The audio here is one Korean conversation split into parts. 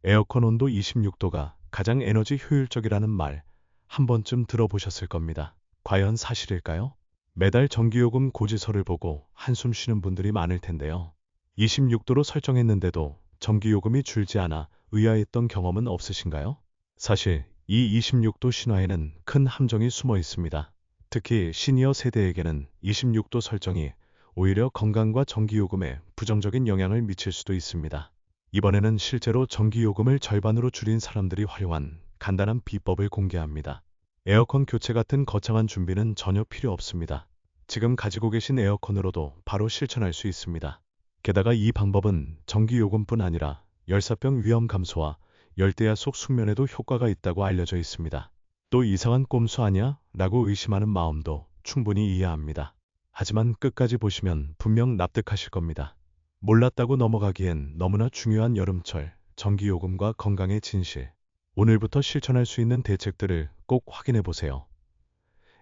에어컨 온도 26도가 가장 에너지 효율적이라는 말 한 번쯤 들어보셨을 겁니다. 과연 사실일까요? 매달 전기요금 고지서를 보고 한숨 쉬는 분들이 많을 텐데요. 26도로 설정했는데도 전기요금이 줄지 않아 의아했던 경험은 없으신가요? 사실 이 26도 신화에는 큰 함정이 숨어 있습니다. 특히 시니어 세대에게는 26도 설정이 오히려 건강과 전기요금에 부정적인 영향을 미칠 수도 있습니다. 이번에는 실제로 전기요금을 절반으로 줄인 사람들이 활용한 간단한 비법을 공개합니다. 에어컨 교체 같은 거창한 준비는 전혀 필요 없습니다. 지금 가지고 계신 에어컨으로도 바로 실천할 수 있습니다. 게다가 이 방법은 전기요금뿐 아니라 열사병 위험 감소와 열대야속 숙면에도 효과가 있다고 알려져 있습니다. 또 이상한 꼼수 아니야? 라고 의심하는 마음도 충분히 이해합니다. 하지만 끝까지 보시면 분명 납득하실 겁니다. 몰랐다고 넘어가기엔 너무나 중요한 여름철, 전기요금과 건강의 진실. 오늘부터 실천할 수 있는 대책들을 꼭 확인해 보세요.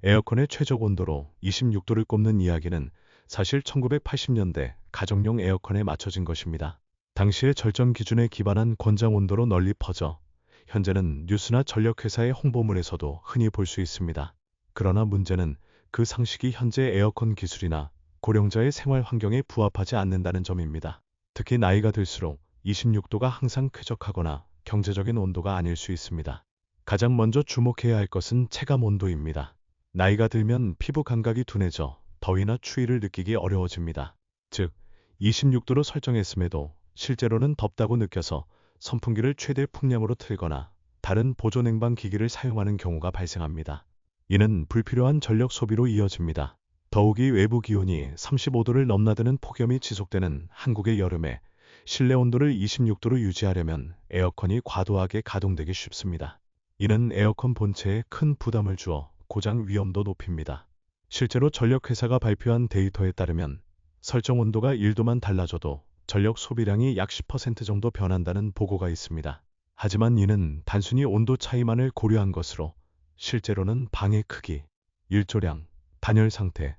에어컨의 최적 온도로 26도를 꼽는 이야기는 사실 1980년대 가정용 에어컨에 맞춰진 것입니다. 당시의 절정 기준에 기반한 권장 온도로 널리 퍼져 현재는 뉴스나 전력회사의 홍보물에서도 흔히 볼 수 있습니다. 그러나 문제는 그 상식이 현재 에어컨 기술이나 고령자의 생활 환경에 부합하지 않는다는 점입니다. 특히 나이가 들수록 26도가 항상 쾌적하거나 경제적인 온도가 아닐 수 있습니다. 가장 먼저 주목해야 할 것은 체감 온도입니다. 나이가 들면 피부 감각이 둔해져 더위나 추위를 느끼기 어려워집니다. 즉, 26도로 설정했음에도 실제로는 덥다고 느껴서 선풍기를 최대 풍량으로 틀거나 다른 보조 냉방 기기를 사용하는 경우가 발생합니다. 이는 불필요한 전력 소비로 이어집니다. 더욱이 외부 기온이 35도를 넘나드는 폭염이 지속되는 한국의 여름에 실내 온도를 26도로 유지하려면 에어컨이 과도하게 가동되기 쉽습니다. 이는 에어컨 본체에 큰 부담을 주어 고장 위험도 높입니다. 실제로 전력회사가 발표한 데이터에 따르면 설정 온도가 1도만 달라져도 전력 소비량이 약 10% 정도 변한다는 보고가 있습니다. 하지만 이는 단순히 온도 차이만을 고려한 것으로 실제로는 방의 크기, 일조량, 단열 상태,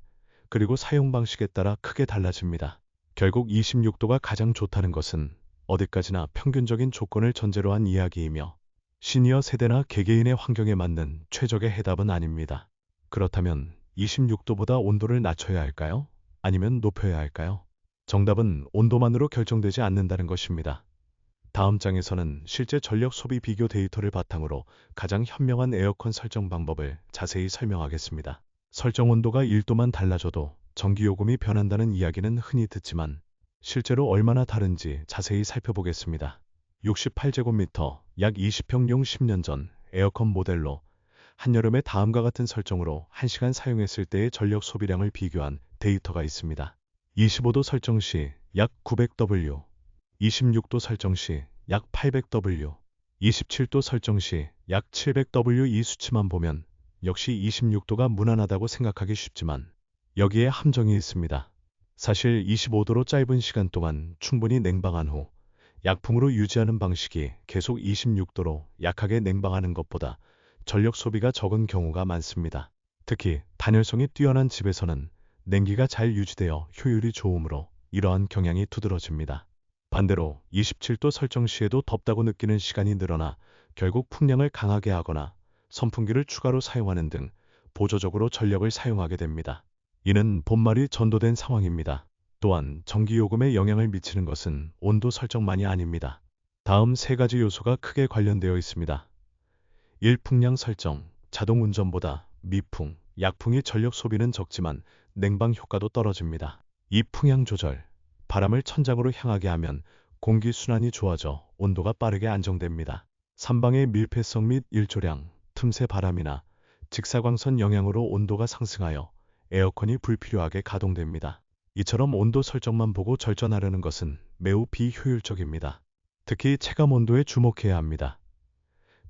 그리고 사용 방식에 따라 크게 달라집니다. 결국 26도가 가장 좋다는 것은 어디까지나 평균적인 조건을 전제로 한 이야기이며 시니어 세대나 개개인의 환경에 맞는 최적의 해답은 아닙니다. 그렇다면 26도보다 온도를 낮춰야 할까요? 아니면 높여야 할까요? 정답은 온도만으로 결정되지 않는다는 것입니다. 다음 장에서는 실제 전력 소비 비교 데이터를 바탕으로 가장 현명한 에어컨 설정 방법을 자세히 설명하겠습니다. 설정 온도가 1도만 달라져도 전기요금이 변한다는 이야기는 흔히 듣지만 실제로 얼마나 다른지 자세히 살펴보겠습니다. 68제곱미터, 약 20평용 10년 전 에어컨 모델로 한여름에 다음과 같은 설정으로 1시간 사용했을 때의 전력 소비량을 비교한 데이터가 있습니다. 25도 설정 시 약 900W, 26도 설정 시 약 800W, 27도 설정 시 약 700W. 이 수치만 보면 역시 26도가 무난하다고 생각하기 쉽지만 여기에 함정이 있습니다. 사실 25도로 짧은 시간 동안 충분히 냉방한 후 약풍으로 유지하는 방식이 계속 26도로 약하게 냉방하는 것보다 전력 소비가 적은 경우가 많습니다. 특히 단열성이 뛰어난 집에서는 냉기가 잘 유지되어 효율이 좋으므로 이러한 경향이 두드러집니다. 반대로 27도 설정 시에도 덥다고 느끼는 시간이 늘어나 결국 풍량을 강하게 하거나 선풍기를 추가로 사용하는 등 보조적으로 전력을 사용하게 됩니다. 이는 본말이 전도된 상황입니다. 또한 전기요금에 영향을 미치는 것은 온도 설정만이 아닙니다. 다음 세 가지 요소가 크게 관련되어 있습니다. 1. 풍량 설정. 자동 운전보다 미풍, 약풍이 전력 소비는 적지만 냉방 효과도 떨어집니다. 2. 풍향 조절. 바람을 천장으로 향하게 하면 공기 순환이 좋아져 온도가 빠르게 안정됩니다. 3. 방의 밀폐성 및 일조량. 틈새 바람이나 직사광선 영향으로 온도가 상승하여 에어컨이 불필요하게 가동됩니다. 이처럼 온도 설정만 보고 절전하려는 것은 매우 비효율적입니다. 특히 체감 온도에 주목해야 합니다.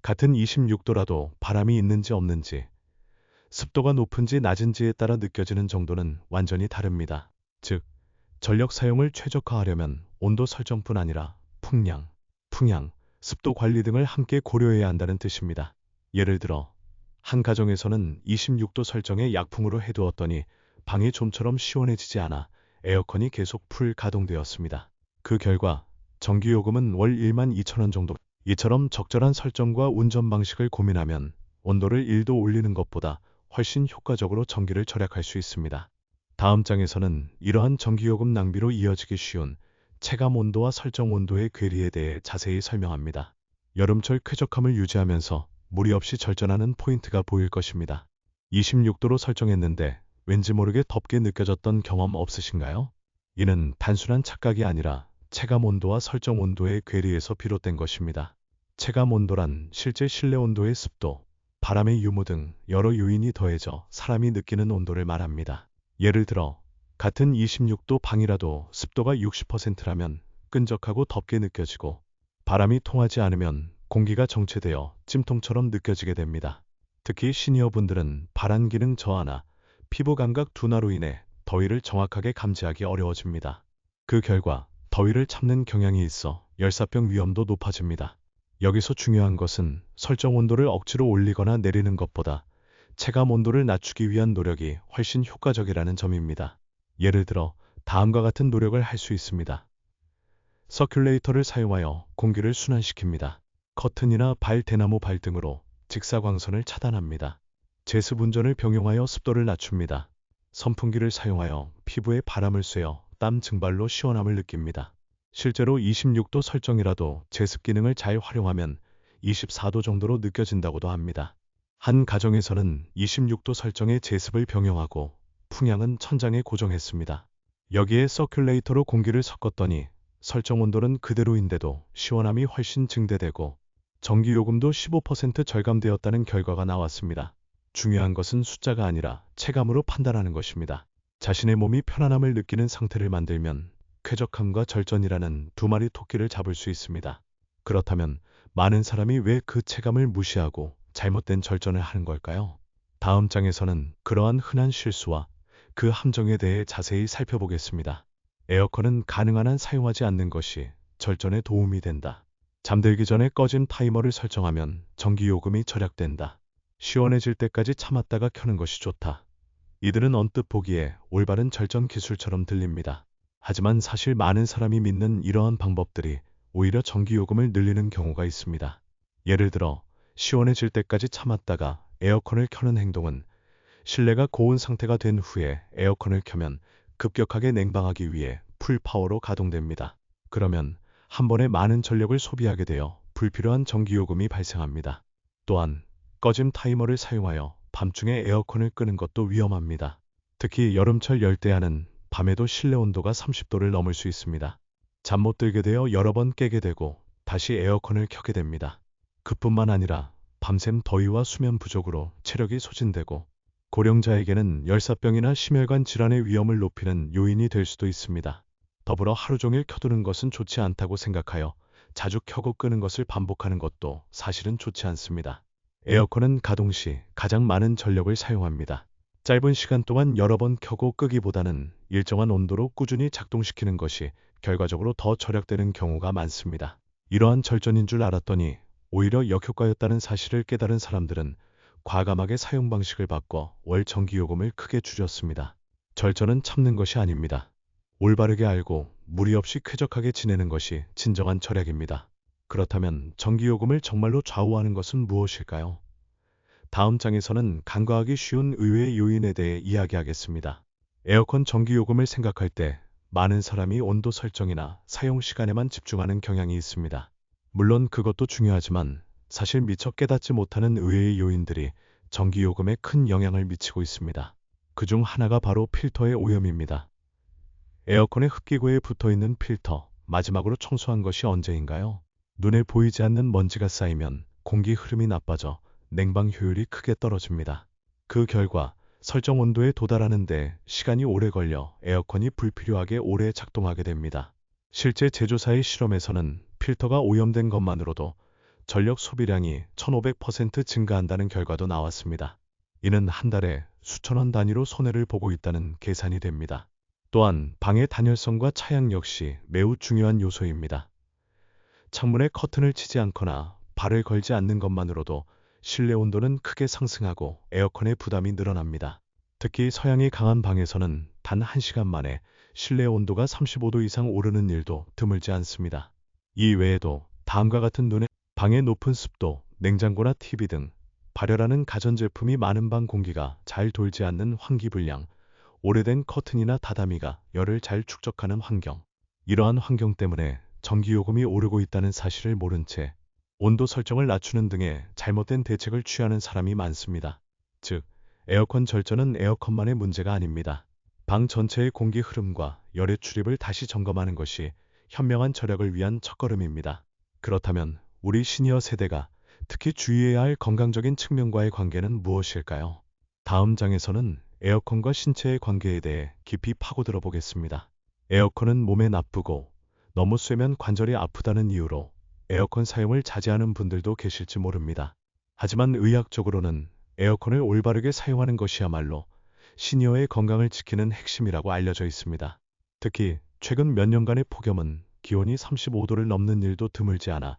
같은 26도라도 바람이 있는지 없는지, 습도가 높은지 낮은지에 따라 느껴지는 정도는 완전히 다릅니다. 즉, 전력 사용을 최적화하려면 온도 설정뿐 아니라 풍량, 풍향, 습도 관리 등을 함께 고려해야 한다는 뜻입니다. 예를 들어, 한 가정에서는 26도 설정에 약풍으로 해두었더니 방이 좀처럼 시원해지지 않아 에어컨이 계속 풀 가동되었습니다. 그 결과 전기요금은 월 12,000원 정도. 이처럼 적절한 설정과 운전 방식을 고민하면 온도를 1도 올리는 것보다 훨씬 효과적으로 전기를 절약할 수 있습니다. 다음 장에서는 이러한 전기요금 낭비로 이어지기 쉬운 체감 온도와 설정 온도의 괴리에 대해 자세히 설명합니다. 여름철 쾌적함을 유지하면서 무리 없이 절전하는 포인트가 보일 것입니다. 26도로 설정했는데 왠지 모르게 덥게 느껴졌던 경험 없으신가요? 이는 단순한 착각이 아니라 체감 온도와 설정 온도의 괴리에서 비롯된 것입니다. 체감 온도란 실제 실내 온도의 습도, 바람의 유무 등 여러 요인이 더해져 사람이 느끼는 온도를 말합니다. 예를 들어 같은 26도 방이라도 습도가 60%라면 끈적하고 덥게 느껴지고, 바람이 통하지 않으면 공기가 정체되어 찜통처럼 느껴지게 됩니다. 특히 시니어분들은 발한 기능 저하나 피부 감각 둔화로 인해 더위를 정확하게 감지하기 어려워집니다. 그 결과 더위를 참는 경향이 있어 열사병 위험도 높아집니다. 여기서 중요한 것은 설정 온도를 억지로 올리거나 내리는 것보다 체감 온도를 낮추기 위한 노력이 훨씬 효과적이라는 점입니다. 예를 들어 다음과 같은 노력을 할 수 있습니다. 서큘레이터를 사용하여 공기를 순환시킵니다. 커튼이나 대나무 발 등으로 직사광선을 차단합니다. 제습 운전을 병용하여 습도를 낮춥니다. 선풍기를 사용하여 피부에 바람을 쐬어 땀 증발로 시원함을 느낍니다. 실제로 26도 설정이라도 제습 기능을 잘 활용하면 24도 정도로 느껴진다고도 합니다. 한 가정에서는 26도 설정의 제습을 병용하고 풍향은 천장에 고정했습니다. 여기에 서큘레이터로 공기를 섞었더니 설정 온도는 그대로인데도 시원함이 훨씬 증대되고 전기요금도 15% 절감되었다는 결과가 나왔습니다. 중요한 것은 숫자가 아니라 체감으로 판단하는 것입니다. 자신의 몸이 편안함을 느끼는 상태를 만들면 쾌적함과 절전이라는 두 마리 토끼를 잡을 수 있습니다. 그렇다면 많은 사람이 왜 그 체감을 무시하고 잘못된 절전을 하는 걸까요? 다음 장에서는 그러한 흔한 실수와 그 함정에 대해 자세히 살펴보겠습니다. 에어컨은 가능한 한 사용하지 않는 것이 절전에 도움이 된다. 잠들기 전에 꺼진 타이머를 설정하면 전기요금이 절약된다. 시원해질 때까지 참았다가 켜는 것이 좋다. 이들은 언뜻 보기에 올바른 절전 기술처럼 들립니다. 하지만 사실 많은 사람이 믿는 이러한 방법들이 오히려 전기요금을 늘리는 경우가 있습니다. 예를 들어 시원해질 때까지 참았다가 에어컨을 켜는 행동은 실내가 고온 상태가 된 후에 에어컨을 켜면 급격하게 냉방하기 위해 풀파워로 가동됩니다. 그러면 한 번에 많은 전력을 소비하게 되어 불필요한 전기요금이 발생합니다. 또한 꺼짐 타이머를 사용하여 밤중에 에어컨을 끄는 것도 위험합니다. 특히 여름철 열대야는 밤에도 실내 온도가 30도를 넘을 수 있습니다. 잠 못 들게 되어 여러 번 깨게 되고 다시 에어컨을 켜게 됩니다. 그뿐만 아니라 밤샘 더위와 수면 부족으로 체력이 소진되고 고령자에게는 열사병이나 심혈관 질환의 위험을 높이는 요인이 될 수도 있습니다. 더불어 하루 종일 켜두는 것은 좋지 않다고 생각하여 자주 켜고 끄는 것을 반복하는 것도 사실은 좋지 않습니다. 에어컨은 가동 시 가장 많은 전력을 사용합니다. 짧은 시간 동안 여러 번 켜고 끄기보다는 일정한 온도로 꾸준히 작동시키는 것이 결과적으로 더 절약되는 경우가 많습니다. 이러한 절전인 줄 알았더니 오히려 역효과였다는 사실을 깨달은 사람들은 과감하게 사용 방식을 바꿔 월 전기요금을 크게 줄였습니다. 절전은 참는 것이 아닙니다. 올바르게 알고 무리 없이 쾌적하게 지내는 것이 진정한 절약입니다. 그렇다면 전기요금을 정말로 좌우하는 것은 무엇일까요? 다음 장에서는 간과하기 쉬운 의외의 요인에 대해 이야기하겠습니다. 에어컨 전기요금을 생각할 때 많은 사람이 온도 설정이나 사용 시간에만 집중하는 경향이 있습니다. 물론 그것도 중요하지만 사실 미처 깨닫지 못하는 의외의 요인들이 전기요금에 큰 영향을 미치고 있습니다. 그중 하나가 바로 필터의 오염입니다. 에어컨의 흡기구에 붙어있는 필터, 마지막으로 청소한 것이 언제인가요? 눈에 보이지 않는 먼지가 쌓이면 공기 흐름이 나빠져 냉방 효율이 크게 떨어집니다. 그 결과 설정 온도에 도달하는 데 시간이 오래 걸려 에어컨이 불필요하게 오래 작동하게 됩니다. 실제 제조사의 실험에서는 필터가 오염된 것만으로도 전력 소비량이 1500% 증가한다는 결과도 나왔습니다. 이는 한 달에 수천 원 단위로 손해를 보고 있다는 계산이 됩니다. 또한 방의 단열성과 차양 역시 매우 중요한 요소입니다. 창문에 커튼을 치지 않거나 발을 걸지 않는 것만으로도 실내 온도는 크게 상승하고 에어컨의 부담이 늘어납니다. 특히 서양이 강한 방에서는 단 1시간 만에 실내 온도가 35도 이상 오르는 일도 드물지 않습니다. 이 외에도 다음과 같은 눈에 방의 높은 습도, 냉장고나 TV 등 발열하는 가전제품이 많은 방, 공기가 잘 돌지 않는 환기불량, 오래된 커튼이나 다다미가 열을 잘 축적하는 환경. 이러한 환경 때문에 전기요금이 오르고 있다는 사실을 모른 채 온도 설정을 낮추는 등의 잘못된 대책을 취하는 사람이 많습니다. 즉, 에어컨 절전은 에어컨만의 문제가 아닙니다. 방 전체의 공기 흐름과 열의 출입을 다시 점검하는 것이 현명한 절약을 위한 첫걸음입니다. 그렇다면 우리 시니어 세대가 특히 주의해야 할 건강적인 측면과의 관계는 무엇일까요? 다음 장에서는 에어컨과 신체의 관계에 대해 깊이 파고들어 보겠습니다. 에어컨은 몸에 나쁘고 너무 쐬면 관절이 아프다는 이유로 에어컨 사용을 자제하는 분들도 계실지 모릅니다. 하지만 의학적으로는 에어컨을 올바르게 사용하는 것이야말로 시니어의 건강을 지키는 핵심이라고 알려져 있습니다. 특히 최근 몇 년간의 폭염은 기온이 35도를 넘는 일도 드물지 않아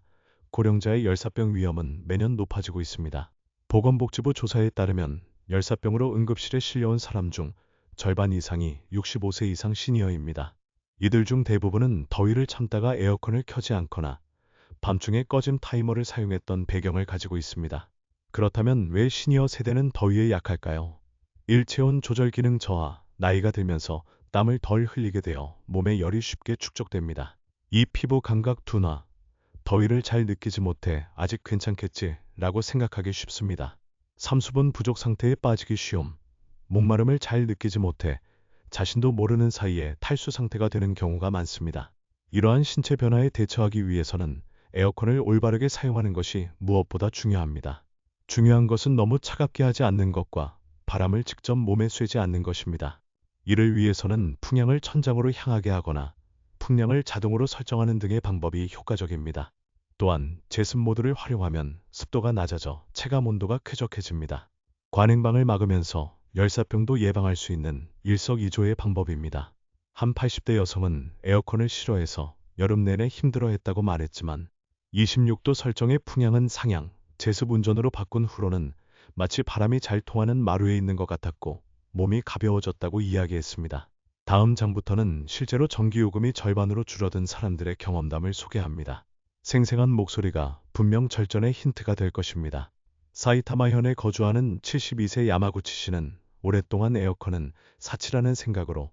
고령자의 열사병 위험은 매년 높아지고 있습니다. 보건복지부 조사에 따르면 열사병으로 응급실에 실려온 사람 중 절반 이상이 65세 이상 시니어입니다. 이들 중 대부분은 더위를 참다가 에어컨을 켜지 않거나 밤중에 꺼짐 타이머를 사용했던 배경을 가지고 있습니다. 그렇다면 왜 시니어 세대는 더위에 약할까요? 일체온 조절 기능 저하, 나이가 들면서 땀을 덜 흘리게 되어 몸에 열이 쉽게 축적됩니다. 이 피부 감각 둔화, 더위를 잘 느끼지 못해 아직 괜찮겠지 라고 생각하기 쉽습니다. 삼수분 부족 상태에 빠지기 쉬움, 목마름을 잘 느끼지 못해 자신도 모르는 사이에 탈수 상태가 되는 경우가 많습니다. 이러한 신체 변화에 대처하기 위해서는 에어컨을 올바르게 사용하는 것이 무엇보다 중요합니다. 중요한 것은 너무 차갑게 하지 않는 것과 바람을 직접 몸에 쐬지 않는 것입니다. 이를 위해서는 풍량을 천장으로 향하게 하거나 풍량을 자동으로 설정하는 등의 방법이 효과적입니다. 또한 제습 모드를 활용하면 습도가 낮아져 체감 온도가 쾌적해집니다. 관행방을 막으면서 열사병도 예방할 수 있는 일석이조의 방법입니다. 한 80대 여성은 에어컨을 싫어해서 여름 내내 힘들어했다고 말했지만 26도 설정의 풍량은 상향, 제습 운전으로 바꾼 후로는 마치 바람이 잘 통하는 마루에 있는 것 같았고 몸이 가벼워졌다고 이야기했습니다. 다음 장부터는 실제로 전기요금이 절반으로 줄어든 사람들의 경험담을 소개합니다. 생생한 목소리가 분명 절전의 힌트가 될 것입니다. 사이타마현에 거주하는 72세 야마구치 씨는 오랫동안 에어컨은 사치라는 생각으로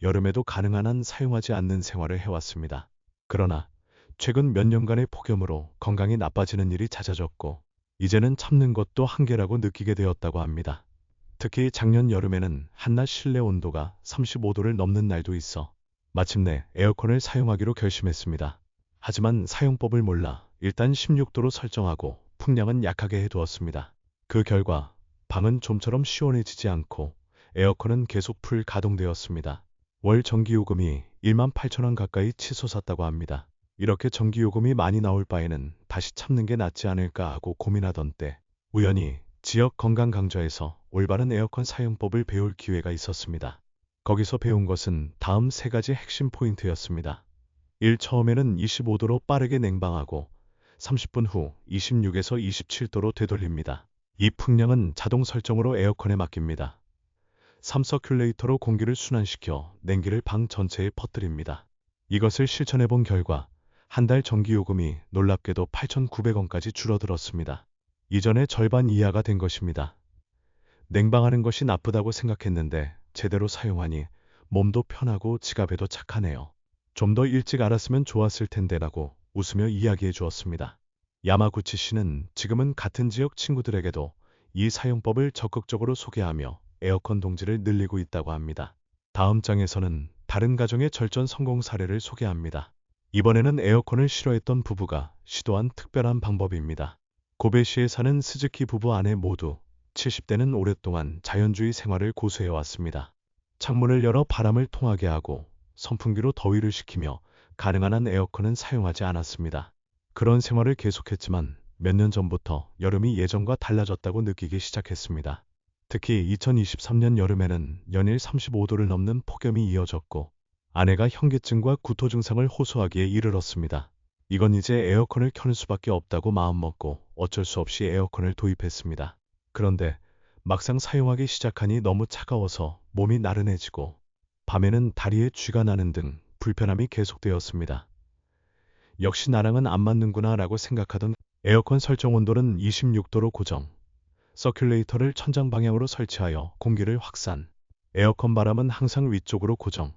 여름에도 가능한 한 사용하지 않는 생활을 해왔습니다. 그러나 최근 몇 년간의 폭염으로 건강이 나빠지는 일이 잦아졌고 이제는 참는 것도 한계라고 느끼게 되었다고 합니다. 특히 작년 여름에는 한낮 실내 온도가 35도를 넘는 날도 있어 마침내 에어컨을 사용하기로 결심했습니다. 하지만 사용법을 몰라 일단 16도로 설정하고 풍량은 약하게 해두었습니다. 그 결과 방은 좀처럼 시원해지지 않고 에어컨은 계속 풀 가동되었습니다. 월 전기요금이 18,000원 가까이 치솟았다고 합니다. 이렇게 전기요금이 많이 나올 바에는 다시 참는 게 낫지 않을까 하고 고민하던 때 우연히 지역 건강강좌에서 올바른 에어컨 사용법을 배울 기회가 있었습니다. 거기서 배운 것은 다음 세 가지 핵심 포인트였습니다. 1. 처음에는 25도로 빠르게 냉방하고 30분 후 26에서 27도로 되돌립니다. 2. 풍량은 자동 설정으로 에어컨에 맡깁니다. 3. 서큘레이터로 공기를 순환시켜 냉기를 방 전체에 퍼뜨립니다. 이것을 실천해 본 결과 한 달 전기요금이 놀랍게도 8,900원까지 줄어들었습니다. 이전의 절반 이하가 된 것입니다. 냉방하는 것이 나쁘다고 생각했는데 제대로 사용하니 몸도 편하고 지갑에도 착하네요. 좀 더 일찍 알았으면 좋았을 텐데라고 웃으며 이야기해 주었습니다. 야마구치 씨는 지금은 같은 지역 친구들에게도 이 사용법을 적극적으로 소개하며 에어컨 동지를 늘리고 있다고 합니다. 다음 장에서는 다른 가정의 절전 성공 사례를 소개합니다. 이번에는 에어컨을 싫어했던 부부가 시도한 특별한 방법입니다. 고베시에 사는 스즈키 부부 아내 모두 70대는 오랫동안 자연주의 생활을 고수해왔습니다. 창문을 열어 바람을 통하게 하고 선풍기로 더위를 식히며 가능한 한 에어컨은 사용하지 않았습니다. 그런 생활을 계속했지만 몇 년 전부터 여름이 예전과 달라졌다고 느끼기 시작했습니다. 특히 2023년 여름에는 연일 35도를 넘는 폭염이 이어졌고 아내가 현기증과 구토 증상을 호소하기에 이르렀습니다. 이건 이제 에어컨을 켜는 수밖에 없다고 마음먹고 어쩔 수 없이 에어컨을 도입했습니다. 그런데 막상 사용하기 시작하니 너무 차가워서 몸이 나른해지고 밤에는 다리에 쥐가 나는 등 불편함이 계속되었습니다. 역시 나랑은 안 맞는구나 라고 생각하던 에어컨 설정 온도는 26도로 고정. 서큘레이터를 천장 방향으로 설치하여 공기를 확산. 에어컨 바람은 항상 위쪽으로 고정.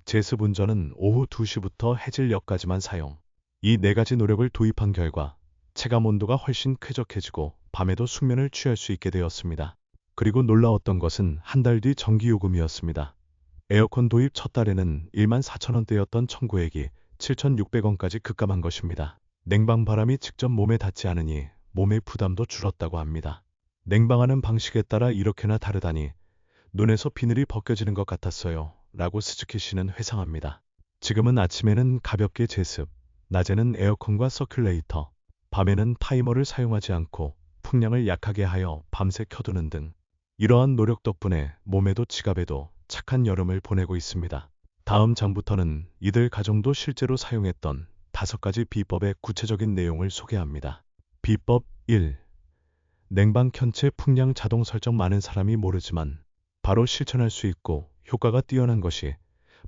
제습 운전은 오후 2시부터 해질녘까지만 사용. 이 네 가지 노력을 도입한 결과 체감 온도가 훨씬 쾌적해지고 밤에도 숙면을 취할 수 있게 되었습니다. 그리고 놀라웠던 것은 한 달 뒤 전기요금이었습니다. 에어컨 도입 첫 달에는 14,000원대였던 청구액이 7,600원까지 급감한 것입니다. 냉방 바람이 직접 몸에 닿지 않으니 몸의 부담도 줄었다고 합니다. 냉방하는 방식에 따라 이렇게나 다르다니 눈에서 비늘이 벗겨지는 것 같았어요. 라고 스즈키 씨는 회상합니다. 지금은 아침에는 가볍게 제습, 낮에는 에어컨과 서큘레이터, 밤에는 타이머를 사용하지 않고 풍량을 약하게 하여 밤새 켜두는 등 이러한 노력 덕분에 몸에도 지갑에도 착한 여름을 보내고 있습니다. 다음 장부터는 이들 가정도 실제로 사용했던 5가지 비법의 구체적인 내용을 소개합니다. 비법 1. 냉방 켠채 풍량 자동 설정. 많은 사람이 모르지만 바로 실천할 수 있고 효과가 뛰어난 것이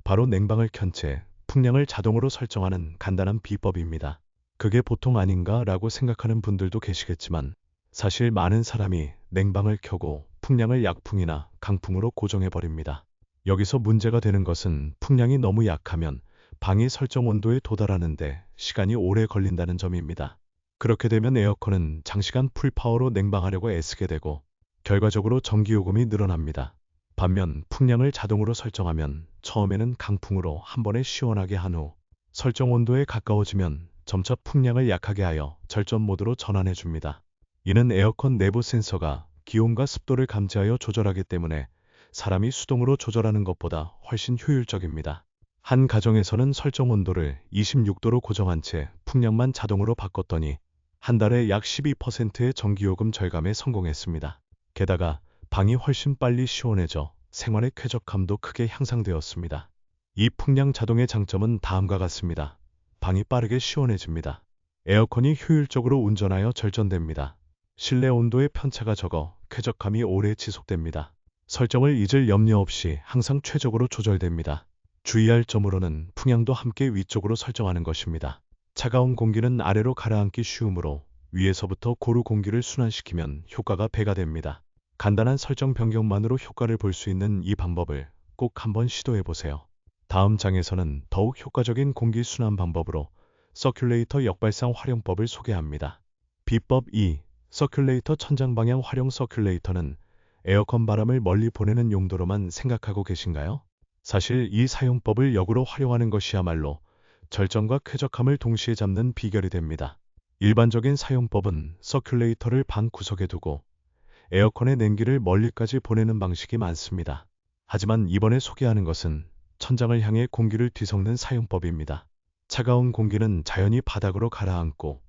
바로 냉방을 켠 채 풍량을 자동으로 설정하는 간단한 비법입니다. 그게 보통 아닌가 라고 생각하는 분들도 계시겠지만 사실 많은 사람이 냉방을 켜고 풍량을 약풍이나 강풍으로 고정해버립니다. 여기서 문제가 되는 것은 풍량이 너무 약하면 방이 설정 온도에 도달하는데 시간이 오래 걸린다는 점입니다. 그렇게 되면 에어컨은 장시간 풀파워로 냉방하려고 애쓰게 되고 결과적으로 전기요금이 늘어납니다. 반면 풍량을 자동으로 설정하면 처음에는 강풍으로 한 번에 시원하게 한 후 설정 온도에 가까워지면 점차 풍량을 약하게 하여 절전 모드로 전환해 줍니다. 이는 에어컨 내부 센서가 기온과 습도를 감지하여 조절하기 때문에 사람이 수동으로 조절하는 것보다 훨씬 효율적입니다. 한 가정에서는 설정 온도를 26도로 고정한 채 풍량만 자동으로 바꿨더니 한 달에 약 12%의 전기요금 절감에 성공했습니다. 게다가 방이 훨씬 빨리 시원해져 생활의 쾌적함도 크게 향상되었습니다. 이 풍량 자동의 장점은 다음과 같습니다. 방이 빠르게 시원해집니다. 에어컨이 효율적으로 운전하여 절전됩니다. 실내 온도의 편차가 적어 쾌적함이 오래 지속됩니다. 설정을 잊을 염려 없이 항상 최적으로 조절됩니다. 주의할 점으로는 풍향도 함께 위쪽으로 설정하는 것입니다. 차가운 공기는 아래로 가라앉기 쉬우므로 위에서부터 고루 공기를 순환시키면 효과가 배가 됩니다. 간단한 설정 변경만으로 효과를 볼 수 있는 이 방법을 꼭 한번 시도해보세요. 다음 장에서는 더욱 효과적인 공기 순환 방법으로 서큘레이터 역발상 활용법을 소개합니다. 비법 2. 서큘레이터 천장 방향 활용. 서큘레이터는 에어컨 바람을 멀리 보내는 용도로만 생각하고 계신가요? 사실 이 사용법을 역으로 활용하는 것이야말로 절전과 쾌적함을 동시에 잡는 비결이 됩니다. 일반적인 사용법은 서큘레이터를 방 구석에 두고 에어컨의 냉기를 멀리까지 보내는 방식이 많습니다. 하지만 이번에 소개하는 것은 천장을 향해 공기를 뒤섞는 사용법입니다. 차가운 공기는 자연히 바닥으로 가라앉고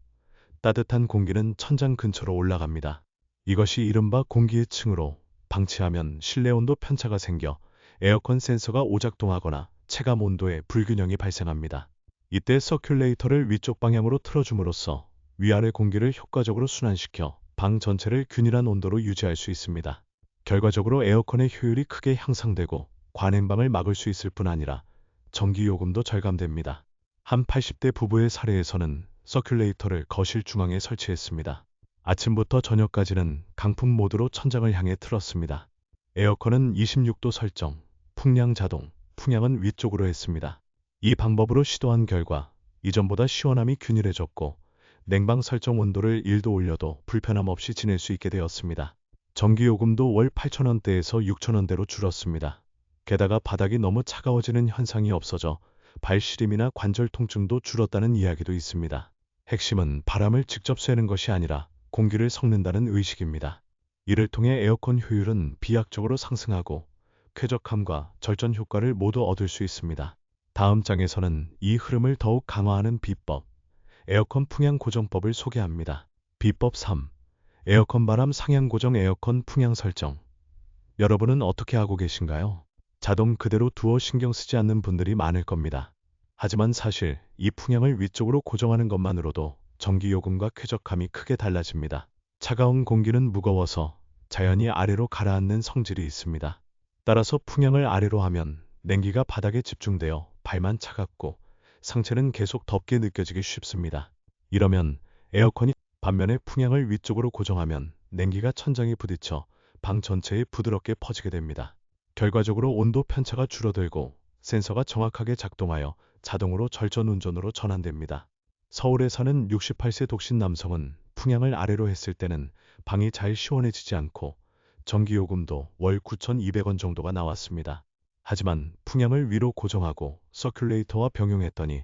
따뜻한 공기는 천장 근처로 올라갑니다. 이것이 이른바 공기의 층으로 방치하면 실내 온도 편차가 생겨 에어컨 센서가 오작동하거나 체감 온도에 불균형이 발생합니다. 이때 서큘레이터를 위쪽 방향으로 틀어줌으로써 위아래 공기를 효과적으로 순환시켜 방 전체를 균일한 온도로 유지할 수 있습니다. 결과적으로 에어컨의 효율이 크게 향상되고 과냉방을 막을 수 있을 뿐 아니라 전기요금도 절감됩니다. 한 80대 부부의 사례에서는 서큘레이터를 거실 중앙에 설치했습니다. 아침부터 저녁까지는 강풍 모드로 천장을 향해 틀었습니다. 에어컨은 26도 설정, 풍량 자동, 풍향은 위쪽으로 했습니다. 이 방법으로 시도한 결과 이전보다 시원함이 균일해졌고 냉방 설정 온도를 1도 올려도 불편함 없이 지낼 수 있게 되었습니다. 전기요금도 월 8,000원대에서 6,000원대로 줄었습니다. 게다가 바닥이 너무 차가워지는 현상이 없어져 발시림이나 관절 통증도 줄었다는 이야기도 있습니다. 핵심은 바람을 직접 쐬는 것이 아니라 공기를 섞는다는 의식입니다. 이를 통해 에어컨 효율은 비약적으로 상승하고 쾌적함과 절전 효과를 모두 얻을 수 있습니다. 다음 장에서는 이 흐름을 더욱 강화하는 비법, 에어컨 풍향 고정법을 소개합니다. 비법 3. 에어컨 바람 상향 고정. 에어컨 풍향 설정. 여러분은 어떻게 하고 계신가요? 자동 그대로 두어 신경 쓰지 않는 분들이 많을 겁니다. 하지만 사실 이 풍향을 위쪽으로 고정하는 것만으로도 전기요금과 쾌적함이 크게 달라집니다. 차가운 공기는 무거워서 자연히 아래로 가라앉는 성질이 있습니다. 따라서 풍향을 아래로 하면 냉기가 바닥에 집중되어 발만 차갑고 상체는 계속 덥게 느껴지기 쉽습니다. 이러면 에어컨이 반면에 풍향을 위쪽으로 고정하면 냉기가 천장에 부딪혀 방 전체에 부드럽게 퍼지게 됩니다. 결과적으로 온도 편차가 줄어들고 센서가 정확하게 작동하여 자동으로 절전 운전으로 전환됩니다. 서울에 사는 68세 독신 남성은 풍향을 아래로 했을 때는 방이 잘 시원해지지 않고 전기요금도 월 9,200원 정도가 나왔습니다. 하지만 풍향을 위로 고정하고 서큘레이터와 병용했더니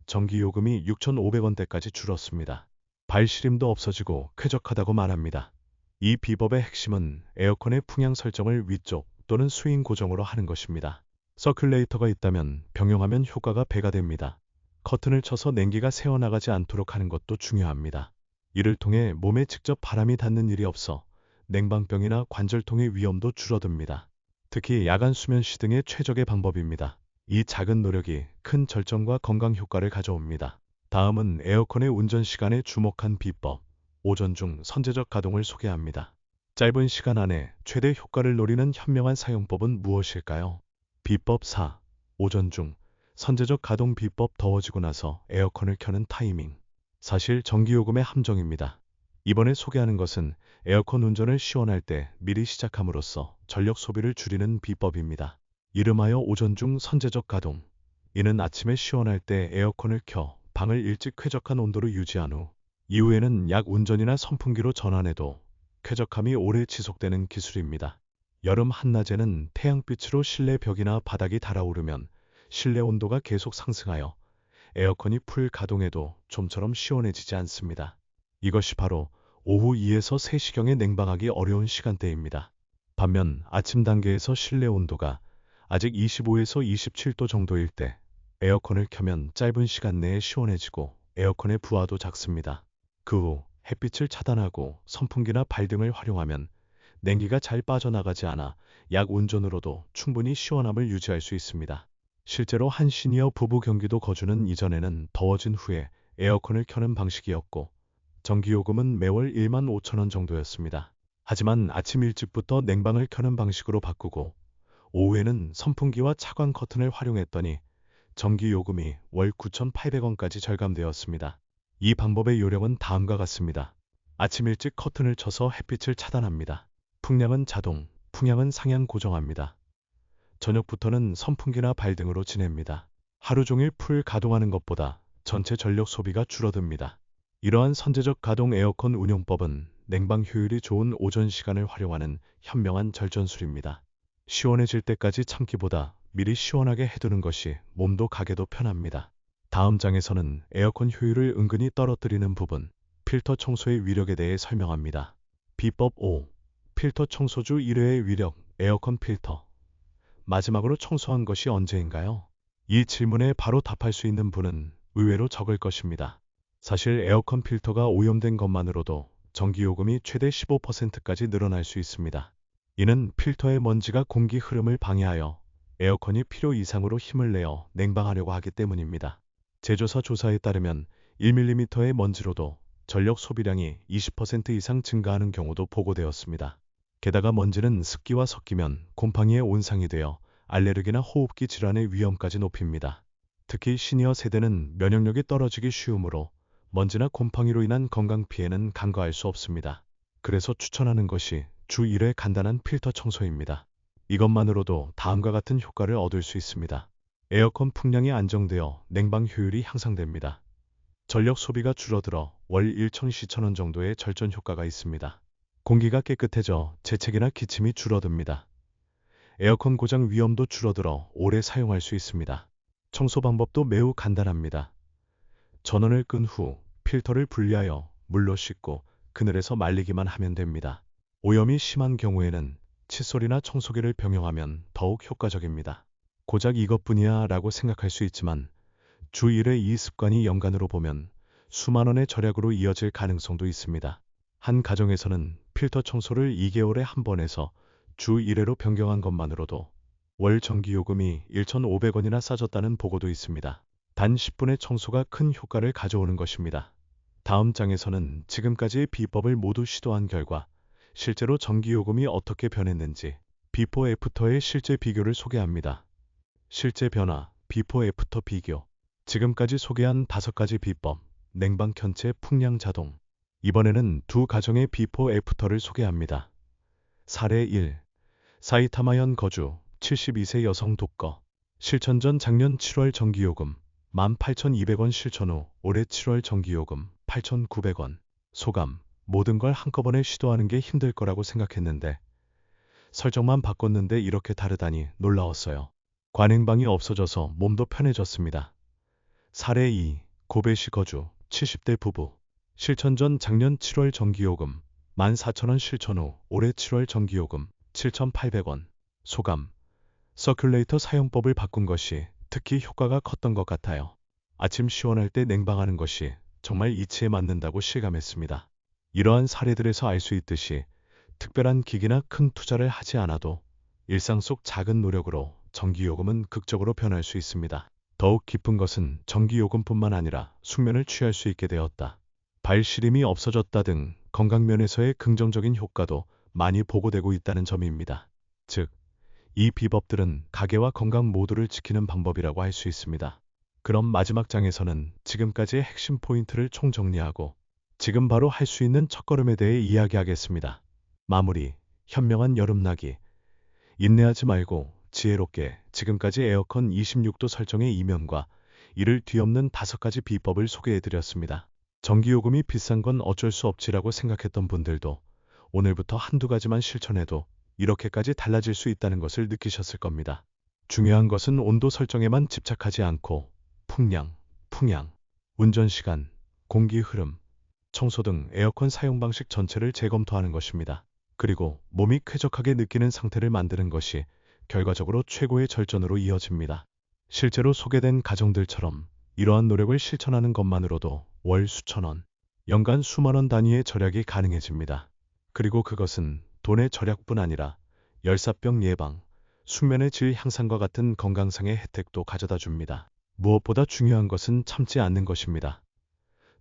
전기요금이 6,500원대까지 줄었습니다. 발시림도 없어지고 쾌적하다고 말합니다. 이 비법의 핵심은 에어컨의 풍향 설정을 위쪽 또는 스윙 고정으로 하는 것입니다. 서큘레이터가 있다면 병용하면 효과가 배가 됩니다. 커튼을 쳐서 냉기가 새어나가지 않도록 하는 것도 중요합니다. 이를 통해 몸에 직접 바람이 닿는 일이 없어 냉방병이나 관절통의 위험도 줄어듭니다. 특히 야간 수면 시 등의 최적의 방법입니다. 이 작은 노력이 큰 절정과 건강 효과를 가져옵니다. 다음은 에어컨의 운전 시간에 주목한 비법, 오전 중 선제적 가동을 소개합니다. 짧은 시간 안에 최대 효과를 노리는 현명한 사용법은 무엇일까요? 비법 4. 오전 중 선제적 가동 비법. 더워지고 나서 에어컨을 켜는 타이밍. 사실 전기요금의 함정입니다. 이번에 소개하는 것은 에어컨 운전을 시원할 때 미리 시작함으로써 전력 소비를 줄이는 비법입니다. 이름하여 오전 중 선제적 가동. 이는 아침에 시원할 때 에어컨을 켜 방을 일찍 쾌적한 온도로 유지한 후 이후에는 약 운전이나 선풍기로 전환해도 쾌적함이 오래 지속되는 기술입니다. 여름 한낮에는 태양빛으로 실내 벽이나 바닥이 달아오르면 실내 온도가 계속 상승하여 에어컨이 풀 가동해도 좀처럼 시원해지지 않습니다. 이것이 바로 오후 2에서 3시경에 냉방하기 어려운 시간대입니다. 반면 아침 단계에서 실내 온도가 아직 25에서 27도 정도일 때 에어컨을 켜면 짧은 시간 내에 시원해지고 에어컨의 부하도 작습니다. 그 후 햇빛을 차단하고 선풍기나 발등을 활용하면 냉기가 잘 빠져나가지 않아 약 운전으로도 충분히 시원함을 유지할 수 있습니다. 실제로 한 시니어 부부 경기도 거주는 이전에는 더워진 후에 에어컨을 켜는 방식이었고 전기요금은 매월 15,000원 정도였습니다. 하지만 아침 일찍부터 냉방을 켜는 방식으로 바꾸고 오후에는 선풍기와 차광 커튼을 활용했더니 전기요금이 월 9,800원까지 절감되었습니다. 이 방법의 요령은 다음과 같습니다. 아침 일찍 커튼을 쳐서 햇빛을 차단합니다. 풍량은 자동, 풍향은 상향 고정합니다. 저녁부터는 선풍기나 발등으로 지냅니다. 하루 종일 풀 가동하는 것보다 전체 전력 소비가 줄어듭니다. 이러한 선제적 가동 에어컨 운용법은 냉방 효율이 좋은 오전 시간을 활용하는 현명한 절전술입니다. 시원해질 때까지 참기보다 미리 시원하게 해두는 것이 몸도 가게도 편합니다. 다음 장에서는 에어컨 효율을 은근히 떨어뜨리는 부분, 필터 청소의 위력에 대해 설명합니다. 비법 5. 필터 청소주 1회의 위력, 에어컨 필터. 마지막으로 청소한 것이 언제인가요? 이 질문에 바로 답할 수 있는 분은 의외로 적을 것입니다. 사실 에어컨 필터가 오염된 것만으로도 전기요금이 최대 15%까지 늘어날 수 있습니다. 이는 필터의 먼지가 공기 흐름을 방해하여 에어컨이 필요 이상으로 힘을 내어 냉방하려고 하기 때문입니다. 제조사 조사에 따르면 1mm의 먼지로도 전력 소비량이 20% 이상 증가하는 경우도 보고되었습니다. 게다가 먼지는 습기와 섞이면 곰팡이의 온상이 되어 알레르기나 호흡기 질환의 위험까지 높입니다. 특히 시니어 세대는 면역력이 떨어지기 쉬우므로 먼지나 곰팡이로 인한 건강 피해는 간과할 수 없습니다. 그래서 추천하는 것이 주 1회 간단한 필터 청소입니다. 이것만으로도 다음과 같은 효과를 얻을 수 있습니다. 에어컨 풍량이 안정되어 냉방 효율이 향상됩니다. 전력 소비가 줄어들어 월 1,000원 정도의 절전 효과가 있습니다. 공기가 깨끗해져 재채기나 기침이 줄어듭니다. 에어컨 고장 위험도 줄어들어 오래 사용할 수 있습니다. 청소 방법도 매우 간단합니다. 전원을 끈 후 필터를 분리하여 물로 씻고 그늘에서 말리기만 하면 됩니다. 오염이 심한 경우에는 칫솔이나 청소기를 병용하면 더욱 효과적입니다. 고작 이것뿐이야 라고 생각할 수 있지만 주 1회 이 습관이 연간으로 보면 수만 원의 절약으로 이어질 가능성도 있습니다. 한 가정에서는 필터 청소를 2개월에 한 번 해서 주 1회로 변경한 것만으로도 월 전기요금이 1,500원이나 싸졌다는 보고도 있습니다. 단 10분의 청소가 큰 효과를 가져오는 것입니다. 다음 장에서는 지금까지의 비법을 모두 시도한 결과 실제로 전기요금이 어떻게 변했는지 비포 애프터의 실제 비교를 소개합니다. 실제 변화, 비포 애프터 비교. 지금까지 소개한 5가지 비법, 냉방 켠채 풍량 자동, 이번에는 두 가정의 비포 애프터를 소개합니다. 사례 1. 사이타마현 거주 72세 여성 독거. 실천 전 작년 7월 전기요금 18,200원 실천 후 올해 7월 전기요금 8,900원. 소감. 모든 걸 한꺼번에 시도하는 게 힘들 거라고 생각했는데 설정만 바꿨는데 이렇게 다르다니 놀라웠어요. 관행방이 없어져서 몸도 편해졌습니다. 사례 2. 고베시 거주 70대 부부. 실천 전 작년 7월 전기요금 14,000원 실천 후 올해 7월 전기요금 7,800원. 소감. 서큘레이터 사용법을 바꾼 것이 특히 효과가 컸던 것 같아요. 아침 시원할 때 냉방하는 것이 정말 이치에 맞는다고 실감했습니다. 이러한 사례들에서 알 수 있듯이 특별한 기기나 큰 투자를 하지 않아도 일상 속 작은 노력으로 전기요금은 극적으로 변할 수 있습니다. 더욱 기쁜 것은 전기요금뿐만 아니라 숙면을 취할 수 있게 되었다. 발시림이 없어졌다 등 건강면에서의 긍정적인 효과도 많이 보고되고 있다는 점입니다. 즉, 이 비법들은 가게와 건강 모두를 지키는 방법이라고 할 수 있습니다. 그럼 마지막 장에서는 지금까지의 핵심 포인트를 총정리하고 지금 바로 할 수 있는 첫걸음에 대해 이야기하겠습니다. 마무리. 현명한 여름나기. 인내하지 말고 지혜롭게 지금까지 에어컨 26도 설정의 이면과 이를 뒤엎는 5가지 비법을 소개해드렸습니다. 전기요금이 비싼 건 어쩔 수 없지라고 생각했던 분들도 오늘부터 한두 가지만 실천해도 이렇게까지 달라질 수 있다는 것을 느끼셨을 겁니다. 중요한 것은 온도 설정에만 집착하지 않고 풍량, 운전시간, 공기 흐름, 청소 등 에어컨 사용 방식 전체를 재검토하는 것입니다. 그리고 몸이 쾌적하게 느끼는 상태를 만드는 것이 결과적으로 최고의 절전으로 이어집니다. 실제로 소개된 가정들처럼 이러한 노력을 실천하는 것만으로도 월 수천 원, 연간 수만 원 단위의 절약이 가능해집니다. 그리고 그것은 돈의 절약뿐 아니라 열사병 예방, 숙면의 질 향상과 같은 건강상의 혜택도 가져다 줍니다. 무엇보다 중요한 것은 참지 않는 것입니다.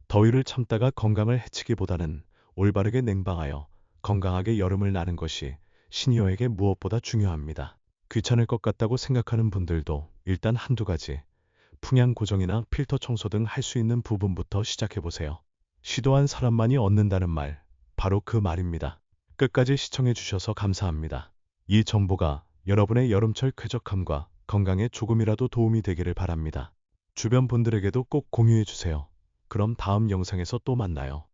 더위를 참다가 건강을 해치기보다는 올바르게 냉방하여 건강하게 여름을 나는 것이 시니어에게 무엇보다 중요합니다. 귀찮을 것 같다고 생각하는 분들도 일단 한두 가지, 풍향 고정이나 필터 청소 등 할 수 있는 부분부터 시작해보세요. 시도한 사람만이 얻는다는 말, 바로 그 말입니다. 끝까지 시청해 주셔서 감사합니다. 이 정보가 여러분의 여름철 쾌적함과 건강에 조금이라도 도움이 되기를 바랍니다. 주변 분들에게도 꼭 공유해 주세요. 그럼 다음 영상에서 또 만나요.